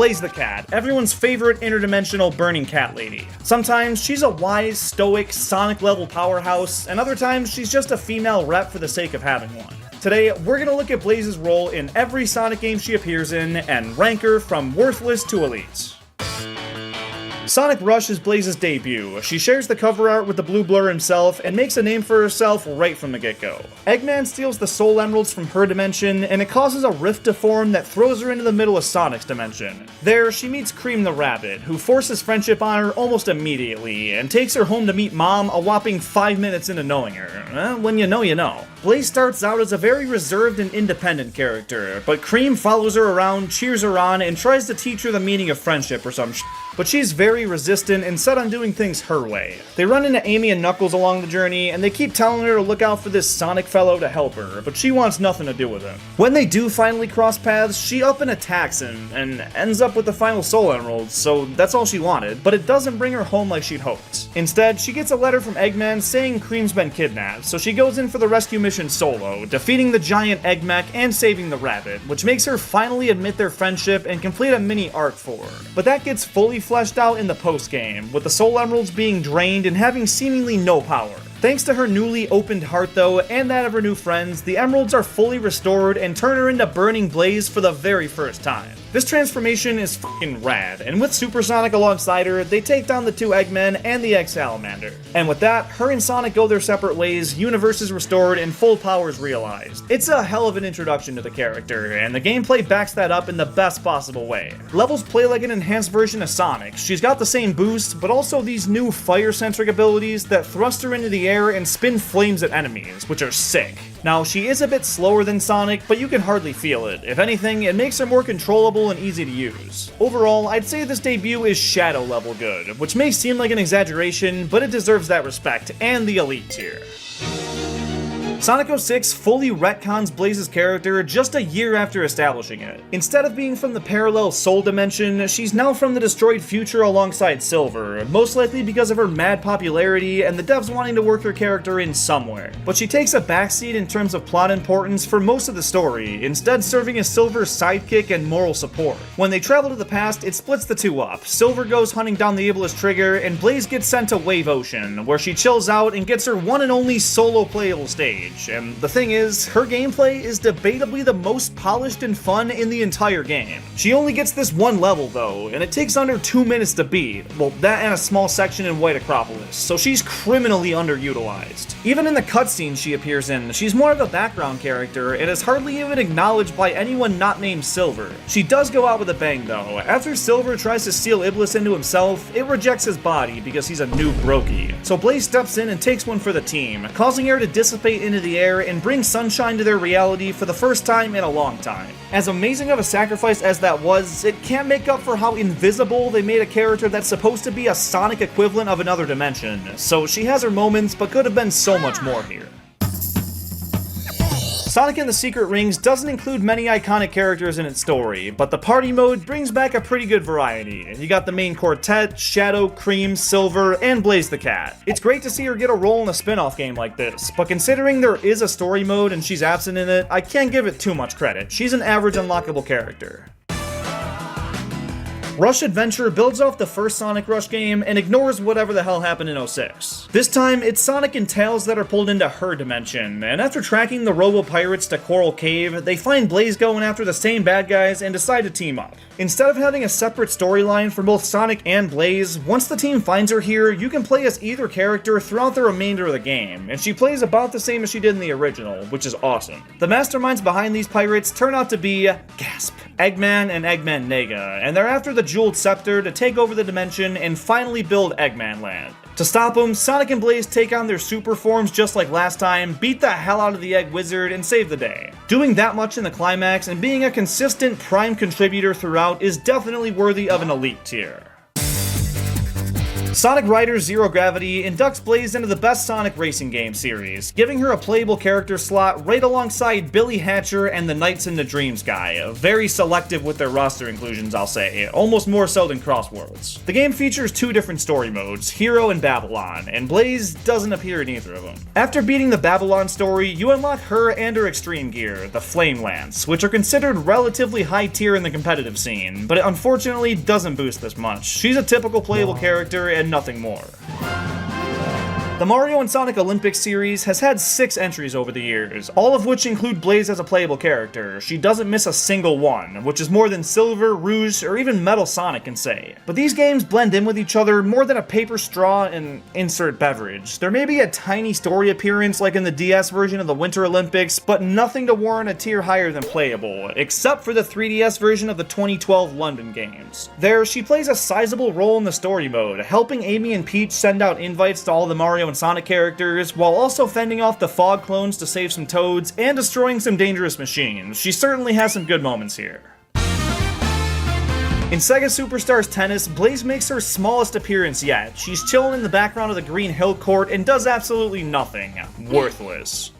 Blaze the Cat, everyone's favorite interdimensional burning cat lady. Sometimes she's a wise, stoic, Sonic-level powerhouse, and other times she's just a female rep for the sake of having one. Today, we're gonna look at Blaze's role in every Sonic game she appears in, and rank her from worthless to elite. Sonic Rush is Blaze's debut. She shares the cover art with the Blue Blur himself and makes a name for herself right from the get-go. Eggman steals the Soul Emeralds from her dimension, and it causes a rift to form that throws her into the middle of Sonic's dimension. There, she meets Cream the Rabbit, who forces friendship on her almost immediately, and takes her home to meet Mom a whopping 5 minutes into knowing her. When you know, you know. Blaze starts out as a very reserved and independent character, but Cream follows her around, cheers her on, and tries to teach her the meaning of friendship or some but she's very resistant and set on doing things her way. They run into Amy and Knuckles along the journey, and they keep telling her to look out for this Sonic fellow to help her, but she wants nothing to do with him. When they do finally cross paths, she up and attacks him, and ends up with the final Soul Emeralds, so that's all she wanted, but it doesn't bring her home like she'd hoped. Instead, she gets a letter from Eggman saying Cream's been kidnapped, so she goes in for the rescue mission solo, defeating the giant Egg Mech and saving the rabbit, which makes her finally admit their friendship and complete a mini arc for her. But that gets fully fleshed out in the post-game, with the Soul Emeralds being drained and having seemingly no power. Thanks to her newly opened heart though, and that of her new friends, the Emeralds are fully restored and turn her into Burning Blaze for the very first time. This transformation is f***ing rad, and with Supersonic alongside her, they take down the two Eggmen and the X-Salamander. And with that, her and Sonic go their separate ways, universe is restored, and full powers realized. It's a hell of an introduction to the character, and the gameplay backs that up in the best possible way. Levels play like an enhanced version of Sonic. She's got the same boost, but also these new fire-centric abilities that thrust her into the air and spin flames at enemies, which are sick. Now, she is a bit slower than Sonic, but you can hardly feel it. If anything, it makes her more controllable and easy to use. Overall, I'd say this debut is Shadow level good, which may seem like an exaggeration, but it deserves that respect, and the elite tier. Sonic 06 fully retcons Blaze's character just a year after establishing it. Instead of being from the parallel Soul dimension, she's now from the destroyed future alongside Silver, most likely because of her mad popularity and the devs wanting to work her character in somewhere. But she takes a backseat in terms of plot importance for most of the story, instead serving as Silver's sidekick and moral support. When they travel to the past, it splits the two up. Silver goes hunting down the ablest Trigger, and Blaze gets sent to Wave Ocean, where she chills out and gets her one and only solo playable stage. And the thing is, her gameplay is debatably the most polished and fun in the entire game. She only gets this one level though, and it takes under 2 minutes to beat. Well, that and a small section in White Acropolis, so she's criminally underutilized. Even in the cutscenes she appears in, she's more of a background character and is hardly even acknowledged by anyone not named Silver. She does go out with a bang though. After Silver tries to steal Iblis into himself, it rejects his body because he's a new brokey. So Blaze steps in and takes one for the team, causing air to dissipate into the air and bring sunshine to their reality for the first time in a long time. As amazing of a sacrifice as that was, it can't make up for how invisible they made a character that's supposed to be a Sonic equivalent of another dimension, so she has her moments but could have been so much more here. Sonic and the Secret Rings doesn't include many iconic characters in its story, but the party mode brings back a pretty good variety. You got the main quartet, Shadow, Cream, Silver, and Blaze the Cat. It's great to see her get a role in a spin-off game like this, but considering there is a story mode and she's absent in it, I can't give it too much credit. She's an average unlockable character. Rush Adventure builds off the first Sonic Rush game and ignores whatever the hell happened in 06. This time, it's Sonic and Tails that are pulled into her dimension, and after tracking the Robo-Pirates to Coral Cave, they find Blaze going after the same bad guys and decide to team up. Instead of having a separate storyline for both Sonic and Blaze, once the team finds her here, you can play as either character throughout the remainder of the game, and she plays about the same as she did in the original, which is awesome. The masterminds behind these pirates turn out to be, gasp, Eggman and Eggman Nega, and they're after the Jeweled Scepter to take over the dimension and finally build Eggman Land. To stop them, Sonic and Blaze take on their super forms just like last time, beat the hell out of the Egg Wizard, and save the day. Doing that much in the climax and being a consistent prime contributor throughout is definitely worthy of an elite tier. Sonic Riders Zero Gravity inducts Blaze into the best Sonic racing game series, giving her a playable character slot right alongside Billy Hatcher and the Nights into Dreams guy. Very selective with their roster inclusions, I'll say, almost more so than Crossworlds. The game features two different story modes, Hero and Babylon, and Blaze doesn't appear in either of them. After beating the Babylon story, you unlock her and her extreme gear, the Flame Lance, which are considered relatively high tier in the competitive scene, but it unfortunately doesn't boost this much. She's a typical playable character and nothing more. The Mario and Sonic Olympics series has had 6 entries over the years, all of which include Blaze as a playable character. She doesn't miss a single one, which is more than Silver, Rouge, or even Metal Sonic can say. But these games blend in with each other more than a paper straw and insert beverage. There may be a tiny story appearance like in the DS version of the Winter Olympics, but nothing to warrant a tier higher than playable, except for the 3DS version of the 2012 London Games. There, she plays a sizable role in the story mode, helping Amy and Peach send out invites to all the Mario and Sonic characters, while also fending off the Fog clones to save some Toads and destroying some dangerous machines. She certainly has some good moments here. In Sega Superstars Tennis, Blaze makes her smallest appearance yet. She's chilling in the background of the Green Hill Court and does absolutely nothing. Worthless.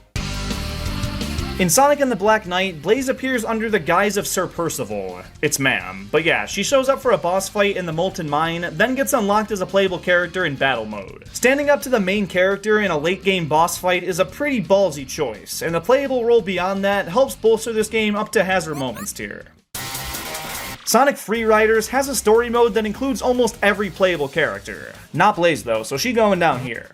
In Sonic and the Black Knight, Blaze appears under the guise of Sir Percival. It's ma'am. But yeah, she shows up for a boss fight in the Molten Mine, then gets unlocked as a playable character in battle mode. Standing up to the main character in a late game boss fight is a pretty ballsy choice, and the playable role beyond that helps bolster this game up to Hazard Moments tier. Sonic Free Riders has a story mode that includes almost every playable character. Not Blaze though, so she going down here.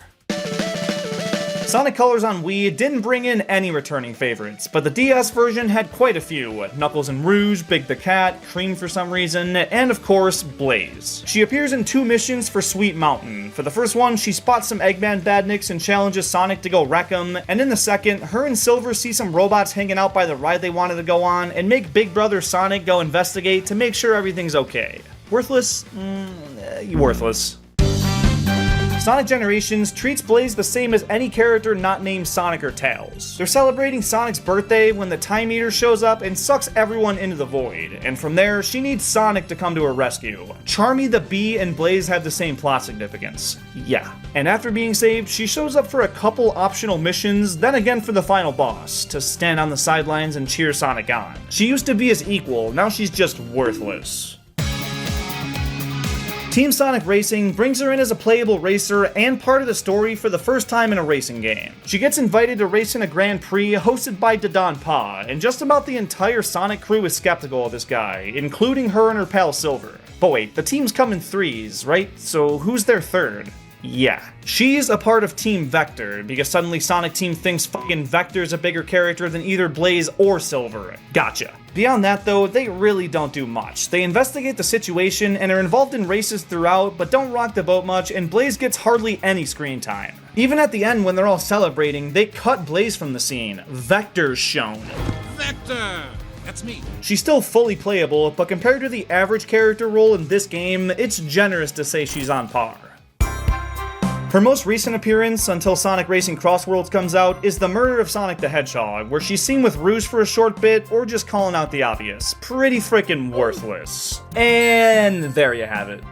Sonic Colors on Wii didn't bring in any returning favorites, but the DS version had quite a few. Knuckles and Rouge, Big the Cat, Cream for some reason, and of course, Blaze. She appears in 2 missions for Sweet Mountain. For the first one, she spots some Eggman badniks and challenges Sonic to go wreck them, and in the second, her and Silver see some robots hanging out by the ride they wanted to go on, and make Big Brother Sonic go investigate to make sure everything's okay. Worthless? Worthless. Sonic Generations treats Blaze the same as any character not named Sonic or Tails. They're celebrating Sonic's birthday when the Time Eater shows up and sucks everyone into the void, and from there, she needs Sonic to come to her rescue. Charmy the Bee and Blaze have the same plot significance. Yeah. And after being saved, she shows up for a couple optional missions, then again for the final boss, to stand on the sidelines and cheer Sonic on. She used to be his equal, now she's just worthless. Team Sonic Racing brings her in as a playable racer and part of the story for the first time in a racing game. She gets invited to race in a Grand Prix hosted by Dodon Pa, and just about the entire Sonic crew is skeptical of this guy, including her and her pal Silver. But wait, the teams come in 3s, right? So who's their third? Yeah. She's a part of Team Vector, because suddenly Sonic Team thinks fucking Vector's a bigger character than either Blaze or Silver. Gotcha. Beyond that though, they really don't do much. They investigate the situation and are involved in races throughout, but don't rock the boat much, and Blaze gets hardly any screen time. Even at the end when they're all celebrating, they cut Blaze from the scene. Vector's shown. Vector! That's me. She's still fully playable, but compared to the average character role in this game, it's generous to say she's on par. Her most recent appearance, until Sonic Racing Crossworlds comes out, is the murder of Sonic the Hedgehog, where she's seen with Rouge for a short bit, or just calling out the obvious. Pretty frickin' worthless. And there you have it.